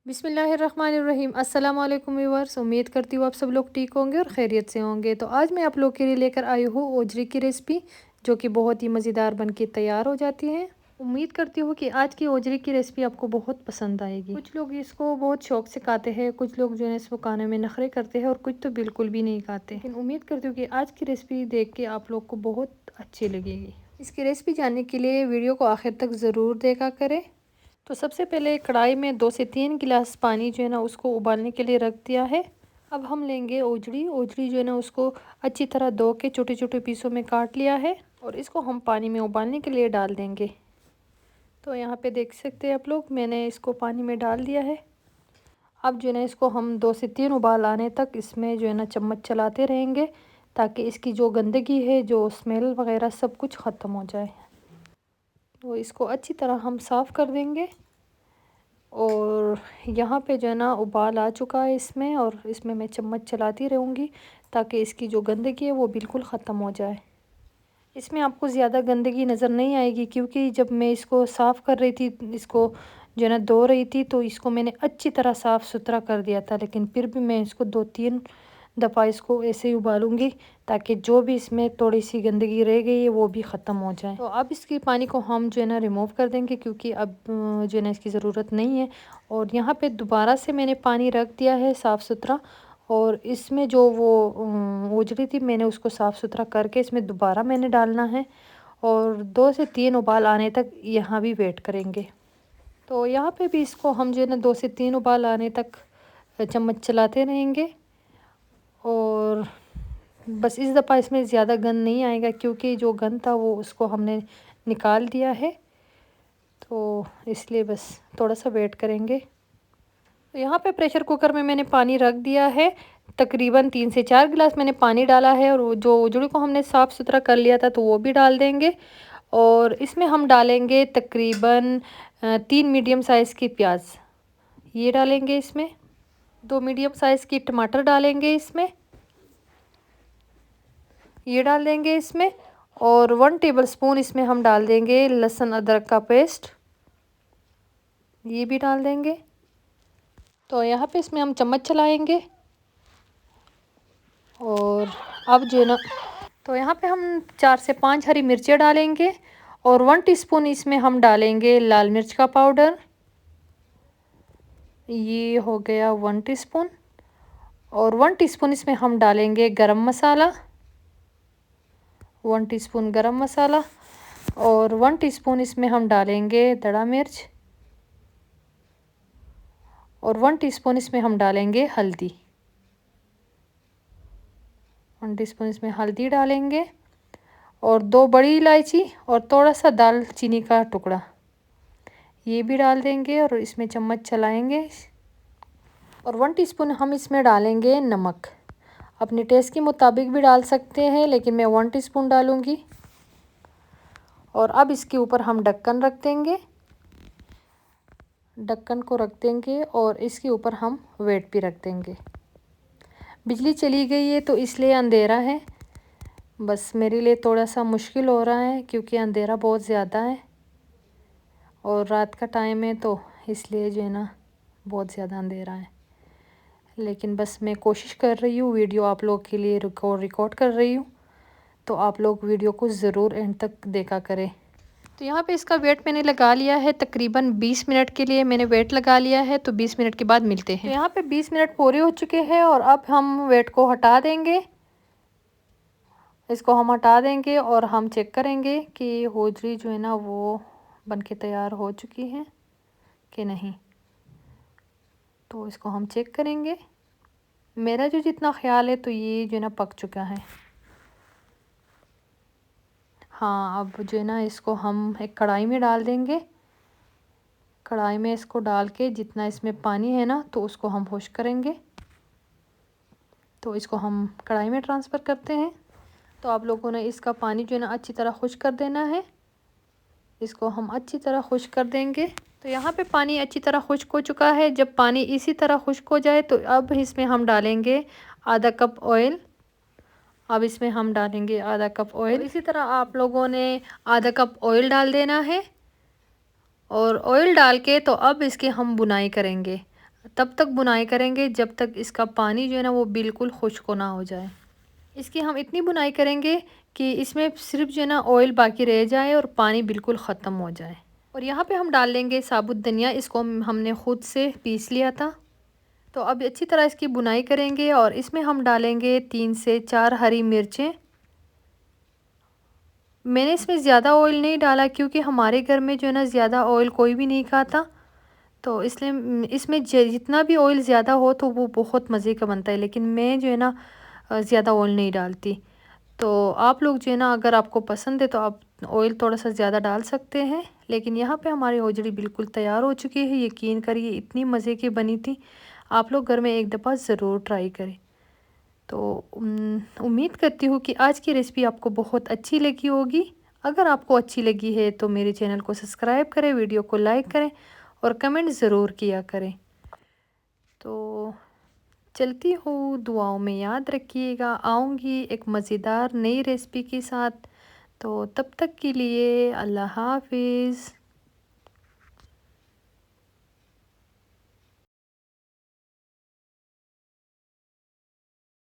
बिस्मिल्लाहिर्रहमानिर्रहीम। अस्सलाम वालेकुम व्यूअर्स, उम्मीद करती हूँ आप सब लोग ठीक होंगे और खैरियत से होंगे। तो आज मैं आप लोग के लिए लेकर आई हूँ ओजरी की रेसिपी, जो कि बहुत ही मज़ेदार बनके तैयार हो जाती है। उम्मीद करती हूँ कि आज की ओजरी की रेसिपी आपको बहुत पसंद आएगी। कुछ लोग इसको बहुत शौक से खाते हैं, कुछ लोग जो है इसको खाने में नखरे करते हैं और कुछ तो बिल्कुल भी नहीं खाते। लेकिन उम्मीद करती हूँ कि आज की रेसिपी देख के आप लोग को बहुत अच्छी लगेगी। इसकी रेसिपी जानने के लिए वीडियो को आखिर तक ज़रूर देखा करें। तो सबसे पहले कढ़ाई में 2 से 3 गिलास पानी जो है ना उसको उबालने के लिए रख दिया है। अब हम लेंगे ओजड़ी ओजड़ी जो है ना उसको अच्छी तरह धो के छोटे छोटे पीसों में काट लिया है और इसको हम पानी में उबालने के लिए डाल देंगे। तो यहाँ पे देख सकते हैं आप लोग, मैंने इसको पानी में डाल दिया है। अब जो है ना इसको हम 2 से 3 उबाल आने तक इसमें जो है ना चम्मच चलाते रहेंगे, ताकि इसकी जो गंदगी है, जो स्मेल वगैरह सब कुछ ख़त्म हो जाए। तो इसको अच्छी तरह हम साफ़ कर देंगे। और यहाँ पे जो है ना उबाल आ चुका है इसमें, और इसमें मैं चम्मच चलाती रहूँगी ताकि इसकी जो गंदगी है वो बिल्कुल ख़त्म हो जाए। इसमें आपको ज़्यादा गंदगी नज़र नहीं आएगी, क्योंकि जब मैं इसको साफ़ कर रही थी, इसको जो है ना धो रही थी, तो इसको मैंने अच्छी तरह साफ़ सुथरा कर दिया था। लेकिन फिर भी मैं इसको 2-3 दफ़ा इसको ऐसे ही उबालूंगी, ताकि जो भी इसमें थोड़ी सी गंदगी रह गई है वो भी ख़त्म हो जाए। तो अब इसकी पानी को हम जो है ना रिमूव कर देंगे, क्योंकि अब जो है ना इसकी ज़रूरत नहीं है। और यहाँ पे दोबारा से मैंने पानी रख दिया है साफ़ सुथरा, और इसमें जो वो ओजड़ी थी मैंने उसको साफ़ सुथरा करके इसमें दोबारा मैंने डालना है, और 2 से 3 उबाल आने तक यहाँ भी वेट करेंगे। तो यहाँ पे भी इसको हम जो है ना 2 से 3 उबाल आने तक चम्मच चलाते रहेंगे। और बस इस दफ़ा इसमें ज़्यादा गंद नहीं आएगा, क्योंकि जो गंद था वो उसको हमने निकाल दिया है, तो इसलिए बस थोड़ा सा वेट करेंगे। तो यहाँ पे प्रेशर कुकर में मैंने पानी रख दिया है। तकरीबन 3 से 4 गिलास मैंने पानी डाला है, और वो जो उजड़ी को हमने साफ़ सुथरा कर लिया था तो वो भी डाल देंगे। और इसमें हम डालेंगे तकरीबन 3 मीडियम साइज़ की प्याज, ये डालेंगे इसमें। 2 मीडियम साइज़ की टमाटर डालेंगे इसमें, ये डाल देंगे इसमें। और 1 टेबलस्पून इसमें हम डाल देंगे लहसुन अदरक का पेस्ट, ये भी डाल देंगे। तो यहाँ पे इसमें हम चम्मच चलाएंगे। और अब जो है ना, तो यहाँ पे हम 4 से 5 हरी मिर्चें डालेंगे, और 1 टीस्पून इसमें हम डालेंगे लाल मिर्च का पाउडर, ये हो गया 1 टीस्पून। और 1 टीस्पून इसमें हम डालेंगे गरम मसाला, 1 टीस्पून गरम मसाला। और 1 टीस्पून इसमें हम डालेंगे दड़ा मिर्च, और 1 टीस्पून इसमें हम डालेंगे हल्दी, 1 टीस्पून इसमें हल्दी डालेंगे। और 2 बड़ी इलायची और थोड़ा सा दालचीनी का टुकड़ा, ये भी डाल देंगे और इसमें चम्मच चलाएंगे। और 1 टीस्पून हम इसमें डालेंगे नमक, अपने टेस्ट के मुताबिक भी डाल सकते हैं, लेकिन मैं 1 टीस्पून डालूँगी। और अब इसके ऊपर हम ढक्कन रख देंगे, ढक्कन को रख देंगे और इसके ऊपर हम वेट भी रख देंगे। बिजली चली गई है तो इसलिए अंधेरा है, बस मेरे लिए थोड़ा सा मुश्किल हो रहा है, क्योंकि अंधेरा बहुत ज़्यादा है और रात का टाइम है, तो इसलिए जो है ना बहुत ज़्यादा अंधेरा है। लेकिन बस मैं कोशिश कर रही हूँ, वीडियो आप लोग के लिए रिकॉर्ड कर रही हूँ, तो आप लोग वीडियो को ज़रूर एंड तक देखा करें। तो यहाँ पे इसका वेट मैंने लगा लिया है, तकरीबन 20 मिनट के लिए मैंने वेट लगा लिया है। तो 20 मिनट के बाद मिलते हैं। तो यहाँ पे 20 मिनट पूरे हो चुके हैं, और अब हम वेट को हटा देंगे, इसको हम हटा देंगे और हम चेक करेंगे कि होजरी जो है ना वो बनके तैयार हो चुकी है कि नहीं। तो इसको हम चेक करेंगे। मेरा जो जितना ख्याल है तो ये जो है ना पक चुका है। हाँ, अब जो है ना इसको हम एक कढ़ाई में डाल देंगे। कढ़ाई में इसको डाल के जितना इसमें पानी है ना, तो उसको हम खुश्क करेंगे। तो इसको हम कढ़ाई में ट्रांसफ़र करते हैं। तो आप लोगों ने इसका पानी जो है ना अच्छी तरह खुश्क कर देना है, इसको हम अच्छी तरह खुश्क कर देंगे। तो यहाँ पे पानी अच्छी तरह खुश्क हो चुका है। जब पानी इसी तरह खुश्क हो जाए तो अब इसमें हम डालेंगे आधा कप ऑयल। अब इसमें हम डालेंगे आधा कप ऑयल। तो इसी तरह आप लोगों ने आधा कप ऑयल डाल देना है, और ऑयल डाल के तो अब इसकी हम बुनाई करेंगे। तब तक बुनाई करेंगे जब तक इसका पानी जो है ना वो बिल्कुल खुश्क ना हो जाए। इसकी हम इतनी बुनाई करेंगे कि इसमें सिर्फ जो है ना ऑयल बाकी रह जाए और पानी बिल्कुल ख़त्म हो जाए। और यहाँ पे हम डाल लेंगे साबुत धनिया, इसको हमने ख़ुद से पीस लिया था। तो अब अच्छी तरह इसकी बुनाई करेंगे और इसमें हम डालेंगे 3 से 4 हरी मिर्चें। मैंने इसमें ज़्यादा ऑयल नहीं डाला क्योंकि हमारे घर में जो है ना ज़्यादा ऑयल कोई भी नहीं खाता, तो इसलिए इसमें जितना भी ऑयल ज़्यादा हो तो वो बहुत मज़े का बनता है, लेकिन मैं जो है ना ज़्यादा ऑयल नहीं डालती। तो आप लोग जो है ना अगर आपको पसंद है तो आप ऑयल थोड़ा सा ज़्यादा डाल सकते हैं। लेकिन यहाँ पे हमारी होजड़ी बिल्कुल तैयार हो चुकी है, यकीन करिए इतनी मज़े की बनी थी। आप लोग घर में एक दफ़ा ज़रूर ट्राई करें। तो उम्मीद करती हूँ कि आज की रेसिपी आपको बहुत अच्छी लगी होगी। अगर आपको अच्छी लगी है तो मेरे चैनल को सब्सक्राइब करें, वीडियो को लाइक करें और कमेंट ज़रूर किया करें। तो चलती हूँ, दुआओं में याद रखिएगा। आऊँगी एक मज़ेदार नई रेसिपी के साथ। तो तब तक के लिए अल्लाह हाफ़िज़।